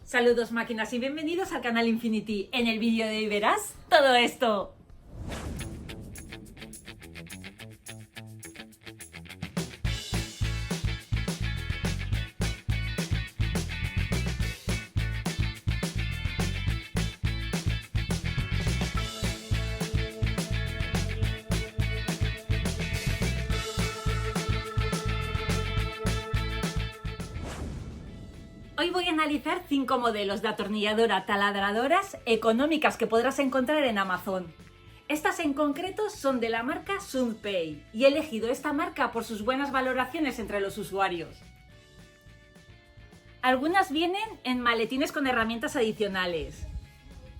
Saludos máquinas y bienvenidos al canal Infinity. En el vídeo de hoy verás todo esto. Hoy voy a analizar 5 modelos de atornilladora taladradoras económicas que podrás encontrar en Amazon. Estas en concreto son de la marca Sunpei y he elegido esta marca por sus buenas valoraciones entre los usuarios. Algunas vienen en maletines con herramientas adicionales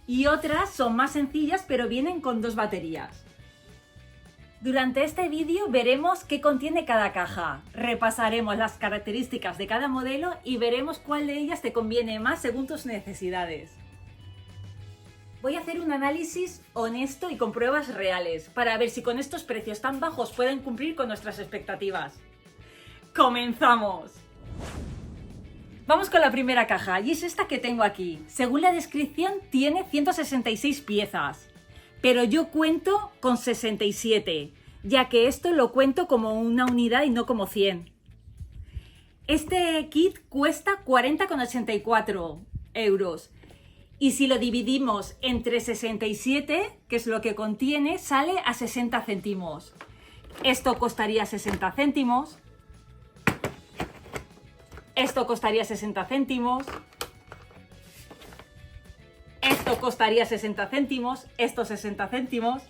y otras son más sencillas pero vienen con 2 baterías. Durante este vídeo veremos qué contiene cada caja, repasaremos las características de cada modelo y veremos cuál de ellas te conviene más según tus necesidades. Voy a hacer un análisis honesto y con pruebas reales para ver si con estos precios tan bajos pueden cumplir con nuestras expectativas. ¡Comenzamos! Vamos con la primera caja y es esta que tengo aquí. Según la descripción tiene 166 piezas. Pero yo cuento con 67, ya que esto lo cuento como una unidad y no como 100. Este kit cuesta 40,84 euros. Y si lo dividimos entre 67, que es lo que contiene, sale a 60 céntimos. Esto costaría 60 céntimos. Esto costaría 60 céntimos. Esto costaría 60 céntimos, esto 60 céntimos.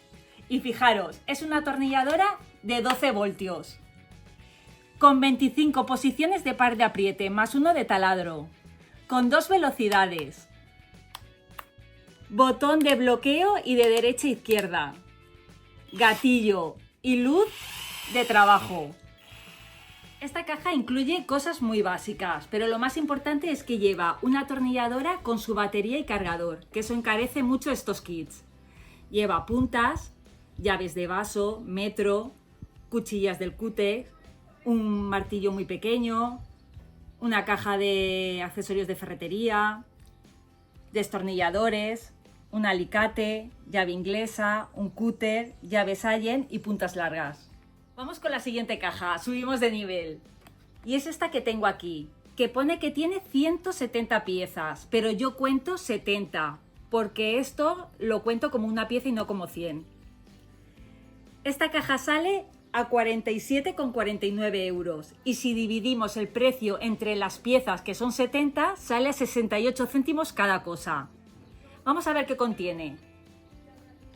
Y fijaros, es una atornilladora de 12 voltios. Con 25 posiciones de par de apriete, más 1 de taladro. Con 2 velocidades. Botón de bloqueo y de derecha a izquierda. Gatillo y luz de trabajo. Esta caja incluye cosas muy básicas, pero lo más importante es que lleva una atornilladora con su batería y cargador, que eso encarece mucho estos kits. Lleva puntas, llaves de vaso, metro, cuchillas del cúter, un martillo muy pequeño, una caja de accesorios de ferretería, destornilladores, un alicate, llave inglesa, un cúter, llaves Allen y puntas largas. Vamos con la siguiente caja, subimos de nivel. Y es esta que tengo aquí, que pone que tiene 170 piezas, pero yo cuento 70, porque esto lo cuento como una pieza y no como 100. Esta caja sale a 47,49 euros y si dividimos el precio entre las piezas, que son 70, sale a 68 céntimos cada cosa. Vamos a ver qué contiene.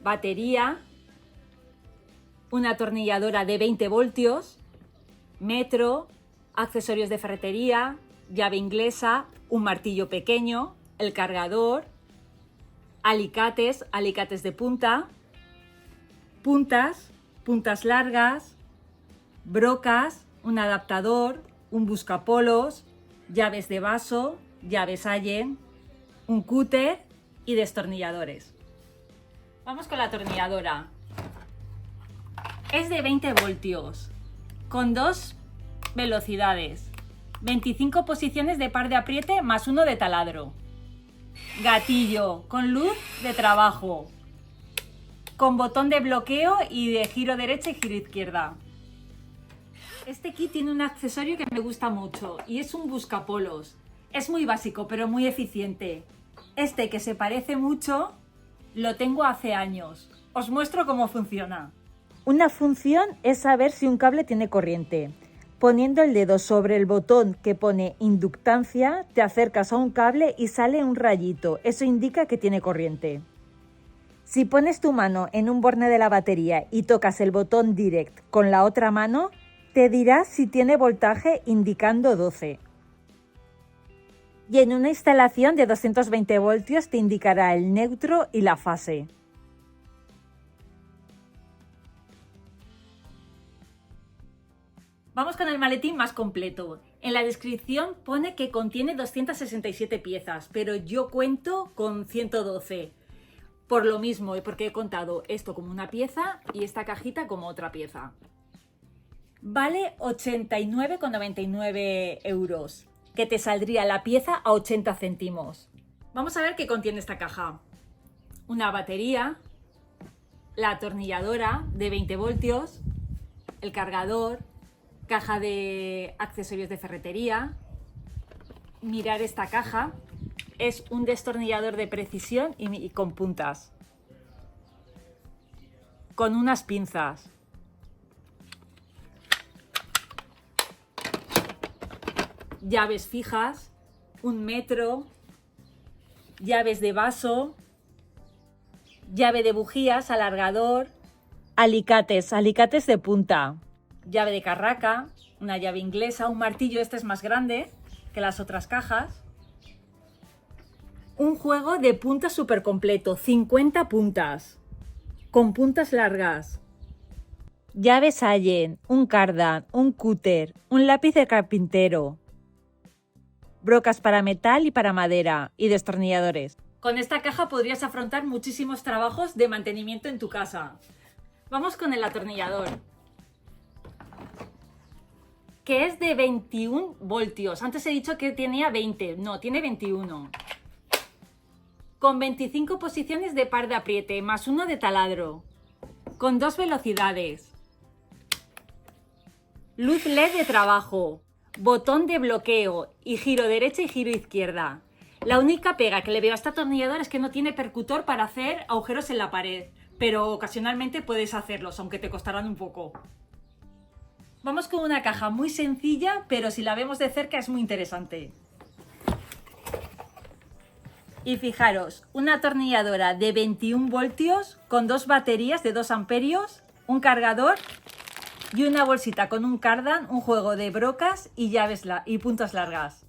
Batería, una atornilladora de 20 voltios, metro, accesorios de ferretería, llave inglesa, un martillo pequeño, el cargador, alicates de punta, puntas largas, brocas, un adaptador, un buscapolos, llaves de vaso, llaves Allen, un cúter y destornilladores. Vamos con la atornilladora. Es de 20 voltios, con 2 velocidades, 25 posiciones de par de apriete más 1 de taladro, gatillo con luz de trabajo, con botón de bloqueo y de giro derecha y giro izquierda. Este kit tiene un accesorio que me gusta mucho y es un buscapolos. Es muy básico pero muy eficiente. Este que se parece mucho lo tengo hace años. Os muestro cómo funciona. Una función es saber si un cable tiene corriente. Poniendo el dedo sobre el botón que pone inductancia, te acercas a un cable y sale un rayito. Eso indica que tiene corriente. Si pones tu mano en un borne de la batería y tocas el botón direct con la otra mano, te dirá si tiene voltaje indicando 12. Y en una instalación de 220 voltios te indicará el neutro y la fase. Vamos con el maletín más completo. En la descripción pone que contiene 267 piezas, pero yo cuento con 112. Por lo mismo, porque he contado esto como una pieza y esta cajita como otra pieza. Vale 89,99 euros. que te saldría la pieza a 80 céntimos. Vamos a ver qué contiene esta caja. Una batería, la atornilladora de 20 voltios, el cargador, caja de accesorios de ferretería. Mirar esta caja, es un destornillador de precisión y con puntas, con unas pinzas. Llaves fijas, 1 metro, llaves de vaso, llave de bujías, alargador, Alicates de punta. llave de carraca, una llave inglesa, un martillo, este es más grande que las otras cajas. Un juego de puntas súper completo, 50 puntas, con puntas largas. Llaves Allen, un cardan, un cúter, un lápiz de carpintero. Brocas para metal y para madera y destornilladores. Con esta caja podrías afrontar muchísimos trabajos de mantenimiento en tu casa. Vamos con el atornillador, que es de 21 voltios. Antes he dicho que tenía 20, no, tiene 21. Con 25 posiciones de par de apriete, más 1 de taladro. Con 2 velocidades. Luz LED de trabajo. Botón de bloqueo y giro derecha y giro izquierda. La única pega que le veo a este atornillador es que no tiene percutor para hacer agujeros en la pared, pero ocasionalmente puedes hacerlos, aunque te costarán un poco. Vamos con una caja muy sencilla, pero si la vemos de cerca es muy interesante. Y fijaros, una atornilladora de 21 voltios con 2 baterías de 2 amperios, un cargador y una bolsita con un cardan, un juego de brocas y llaves y puntas largas.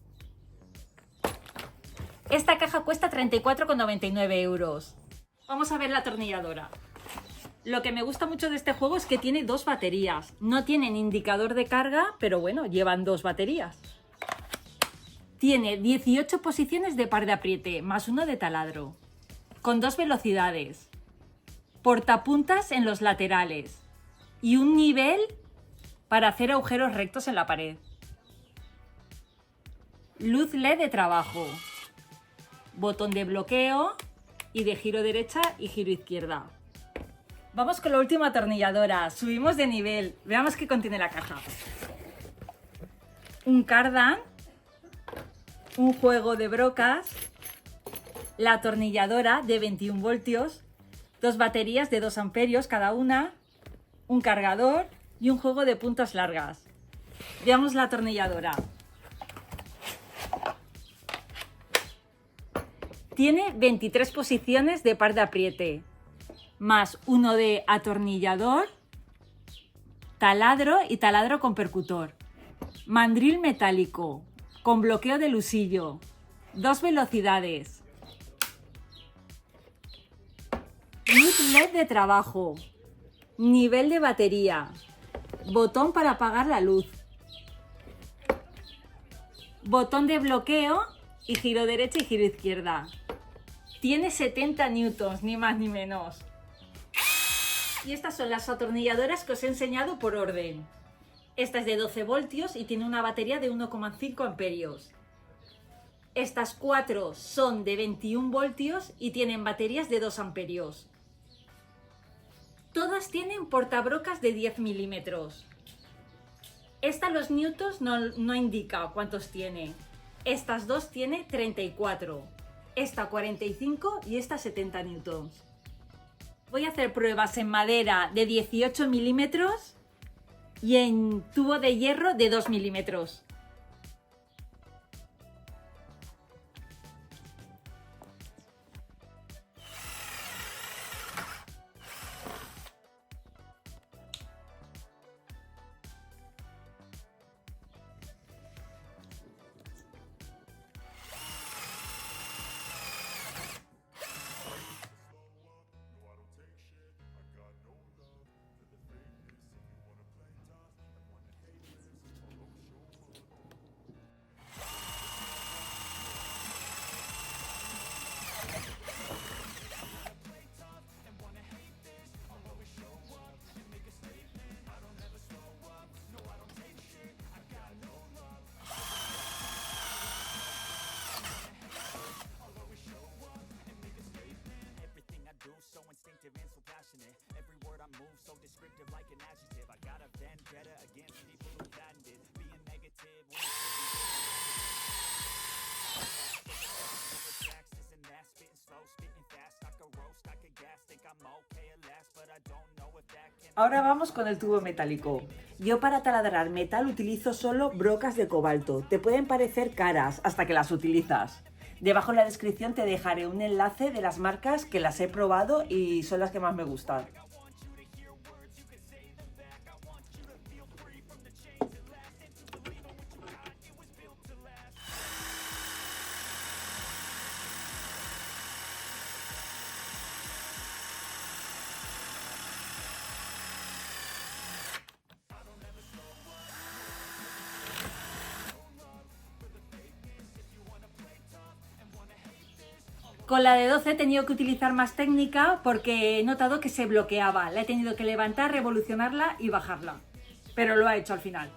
Esta caja cuesta 34,99 euros. Vamos a ver la atornilladora. Lo que me gusta mucho de este juego es que tiene 2 baterías. No tienen indicador de carga, pero bueno, llevan 2 baterías. Tiene 18 posiciones de par de apriete, más 1 de taladro. Con 2 velocidades. Portapuntas en los laterales. Y un nivel para hacer agujeros rectos en la pared. Luz LED de trabajo. Botón de bloqueo y de giro derecha y giro izquierda. Vamos con la última atornilladora. Subimos de nivel. Veamos qué contiene la caja. Un cardan. Un juego de brocas. La atornilladora de 21 voltios. 2 baterías de 2 amperios cada una. Un cargador y un juego de puntas largas. Veamos la atornilladora. Tiene 23 posiciones de par de apriete, más 1 de atornillador, taladro y taladro con percutor. Mandril metálico, con bloqueo de lusillo, 2 velocidades. Luz LED de trabajo. Nivel de batería. Botón para apagar la luz. Botón de bloqueo y giro derecha y giro izquierda. Tiene 70 newtons, ni más ni menos. Y estas son las atornilladoras que os he enseñado por orden. Esta es de 12 voltios y tiene una batería de 1,5 amperios. Estas 4 son de 21 voltios y tienen baterías de 2 amperios. Todas tienen portabrocas de 10 milímetros. Esta los newtons no indica cuántos tiene. Estas dos tiene 34. Esta 45 y esta 70 newtons. Voy a hacer pruebas en madera de 18 milímetros y en tubo de hierro de 2 milímetros. Ahora vamos con el tubo metálico. Yo para taladrar metal utilizo solo brocas de cobalto. Te pueden parecer caras hasta que las utilizas. Debajo en la descripción te dejaré un enlace de las marcas que las he probado y son las que más me gustan. Con la de 12 he tenido que utilizar más técnica porque he notado que se bloqueaba. La he tenido que levantar, revolucionarla y bajarla. Pero lo ha hecho al final.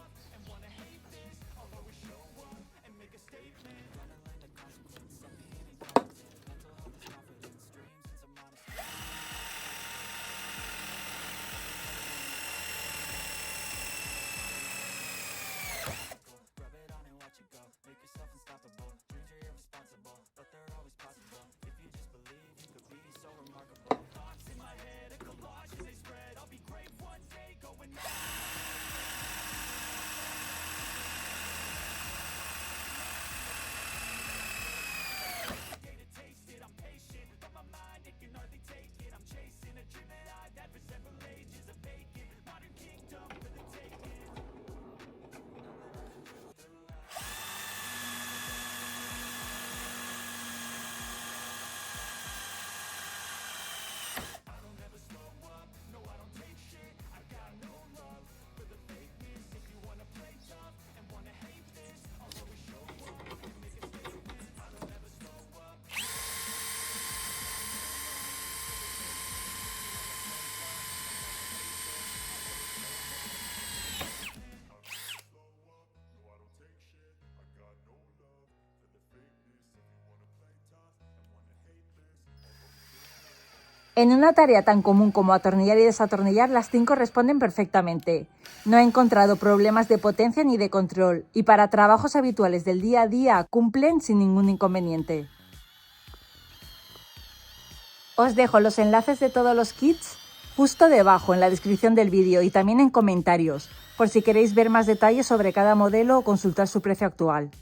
En una tarea tan común como atornillar y desatornillar, las 5 responden perfectamente. No he encontrado problemas de potencia ni de control y para trabajos habituales del día a día cumplen sin ningún inconveniente. Os dejo los enlaces de todos los kits justo debajo en la descripción del vídeo y también en comentarios, por si queréis ver más detalles sobre cada modelo o consultar su precio actual.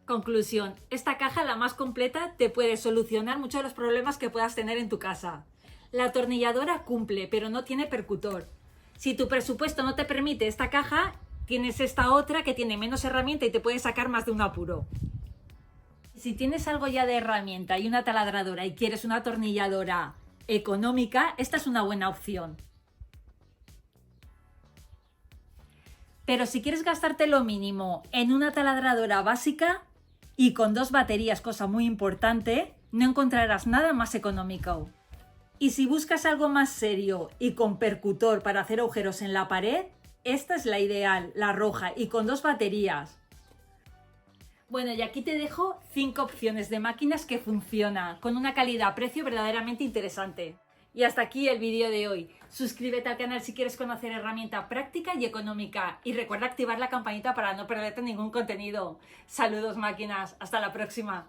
Conclusión, esta caja, la más completa, te puede solucionar muchos de los problemas que puedas tener en tu casa. La atornilladora cumple, pero no tiene percutor. Si tu presupuesto no te permite esta caja, tienes esta otra que tiene menos herramienta y te puede sacar más de un apuro. Si tienes algo ya de herramienta y una taladradora y quieres una atornilladora económica, esta es una buena opción. Pero si quieres gastarte lo mínimo en una taladradora básica y con 2 baterías, cosa muy importante, no encontrarás nada más económico. Y si buscas algo más serio y con percutor para hacer agujeros en la pared, esta es la ideal, la roja, y con 2 baterías. Bueno, y aquí te dejo 5 opciones de máquinas que funcionan, con una calidad-precio verdaderamente interesante. Y hasta aquí el vídeo de hoy. Suscríbete al canal si quieres conocer herramienta práctica y económica. Y recuerda activar la campanita para no perderte ningún contenido. Saludos máquinas, hasta la próxima.